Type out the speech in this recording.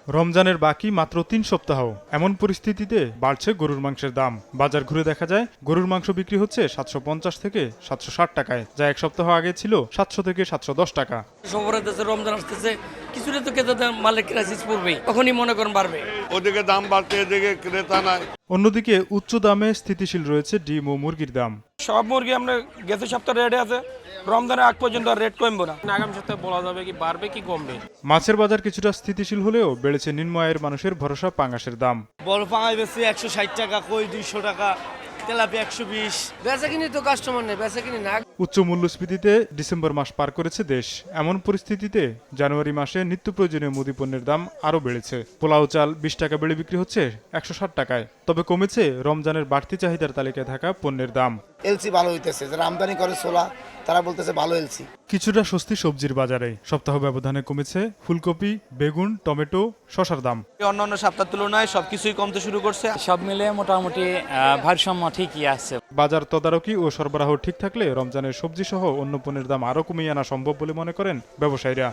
রমজানের বাকি মাত্র ৩ সপ্তাহ। এমন পরিস্থিতিতে বাড়ছে গরুর মাংসের দাম। বাজার ঘুরে দেখা যায় গরুর মাংস বিক্রি হচ্ছে ৭৫০ থেকে ৭৬০ টাকায়, যা এক সপ্তাহ আগে ছিল ৭০০ থেকে ৭১০ টাকা। সবরের দেশে রমজান আসতেছে, কিছুটা তো ক্রেতা মালের ক্রাইসিস পড়বেই, তখনই মনে করেন বাড়বে। ওদিকে দাম বাড়ছে, এদিকে ক্রেতা নাই। অন্যদিকে উচ্চ দামে স্থিতিশীল রয়েছে ডিম ও মুরগির দাম। সব মুরগি আমরা গেছে সপ্তাহে রেটে আছে, রমজানের আগ পর্যন্ত রেট কমবে না। আগামী সপ্তাহে বলা যাবে কি বাড়বে কি কমবে। মাছের বাজার কিছুটা স্থিতিশীল হলেও বেড়েছে নিম্ন আয়ের মানুষের ভরসা পাঙ্গাসের দাম। বড় পাঙাশ বেশি ১৬০ টাকা, কই ২০০ টাকা, তেলাপিয়া ১২০। বেচা কিনি তো কাস্টমার নেই, বেচা কিনি না। উচ্চ মূল্যস্ফীতিতে ডিসেম্বর মাস পার করেছে দেশ। এমন পরিস্থিতিতে জানুয়ারি মাসে নিত্য প্রয়োজনীয় মুদি পণ্যের দাম আরও বেড়েছে। পোলাও চাল ২০ টাকা বেড়ে বিক্রি হচ্ছে ১৬০ টাকায়। তবে কমেছে রমজানের বাড়তি চাহিদার তালিকায় থাকা পণ্যের দাম। এলসি ভালো হইতেছে, যারা আমদানি করে ছোলা তারা বলতেছে ভালো এলসি। কিছুটা স্বস্তি সবজির বাজারে। সপ্তাহ ব্যবধানে কমেছে ফুলকপি, বেগুন, টমেটো, শসার দাম। অন্যান্য সপ্তাহের তুলনায় সবকিছুই কমতে শুরু করছে। সব মিলে মোটামুটি ভারসাম্য ঠিকই আছে। বাজার তদারকি ও সরবরাহ ঠিক থাকলে রমজানের সবজি সহ অন্য পণ্যের দাম আরও কমিয়ে আনা সম্ভব বলে মনে করেন ব্যবসায়ীরা।